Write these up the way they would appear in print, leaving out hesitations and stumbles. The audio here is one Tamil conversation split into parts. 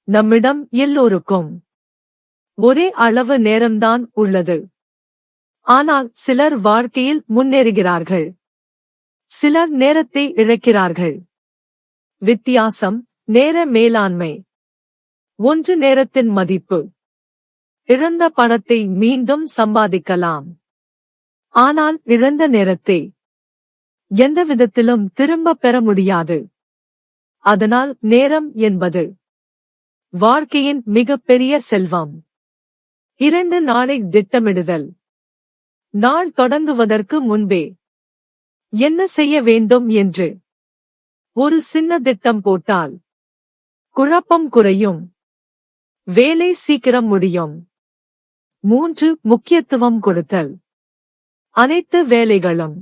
நம்மிடம் எல்லோருக்கும் ஒரே அளவு நேரம்தான் உள்ளது. ஆனால் சிலர் வாழ்க்கையில் முன்னேறுகிறார்கள், சிலர் நேரத்தை இழக்கிறார்கள். வித்தியாசம் நேர மேலாண்மை. ஒன்று நேரத்தின் மதிப்பு. இழந்த பணத்தை மீண்டும் சம்பாதிக்கலாம், ஆனால் இழந்த நேரத்தை எந்த விதத்திலும் திரும்ப பெற முடியாது. அதனால் நேரம் என்பது வாழ்க்கையின் மிகப்பெரிய செல்வம். 2 நாளை திட்டமிடுதல். நாள் தொடங்குவதற்கு முன்பே என்ன செய்ய வேண்டும் என்று ஒரு சின்ன திட்டம் போட்டால் குழப்பம் குறையும், வேலை சீக்கிரம் முடியும். 3 முக்கியத்துவம் கொடுத்தல். அனைத்து வேலைகளும்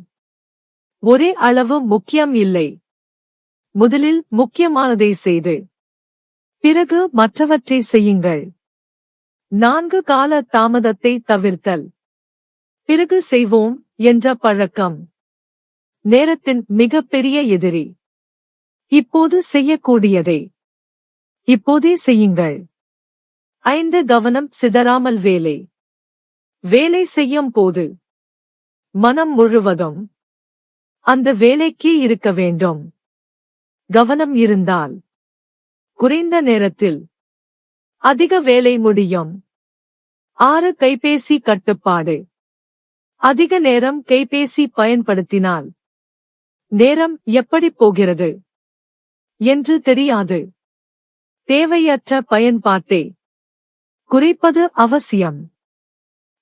ஒரே அளவு முக்கியம் இல்லை. முதலில் முக்கியமானதை செய்து பிறகு மற்றவற்றை செய்யுங்கள். 4 கால தாமதத்தை தவிர்த்தல். பிறகு செய்வோம் என்ற பழக்கம் நேரத்தின் மிகப்பெரிய எதிரி. இப்போது செய்யக்கூடியதை இப்போதே செய்யுங்கள். 5 கவனம் சிதறாமல் வேலை. வேலை செய்யும் போது மனம் முழுவதும் அந்த வேலைக்கே இருக்க வேண்டும். கவனம் இருந்தால் குறைந்த நேரத்தில் அதிக வேலை முடியும். 6 கைபேசி கட்டுப்பாடு. அதிக நேரம் கைபேசி பயன்படுத்தினால் நேரம் எப்படி போகிறது என்று தெரியாது. தேவையற்ற பயன்பாட்டை குறைப்பது அவசியம்.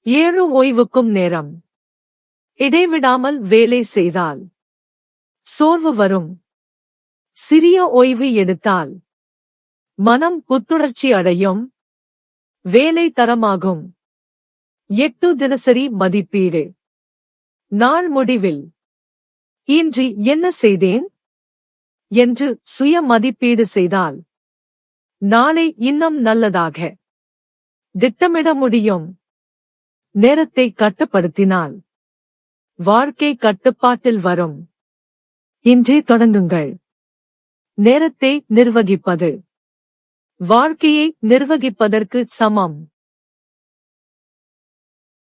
7 ஓய்வுக்கும் நேரம். இடைவிடாமல் வேலை செய்தால் சோர்வு வரும். சிறிய ஓய்வு எடுத்தால் மனம் புத்துணர்ச்சி அடையும், வேலை தரமாகும். 8 தினசரி மதிப்பீடு. நாள் முடிவில் இன்று என்ன செய்தேன் என்று சுய மதிப்பீடு செய்தால் நாளை இன்னும் நல்லதாக திட்டமிட முடியும். நேரத்தை கட்டுப்படுத்தினால் வாழ்க்கை கட்டுப்பாட்டில் வரும். இன்றே தொடங்குங்கள். நேரத்தை நிர்வகிப்பது வாழ்க்கையை நிர்வகிப்பதற்கு சமம்.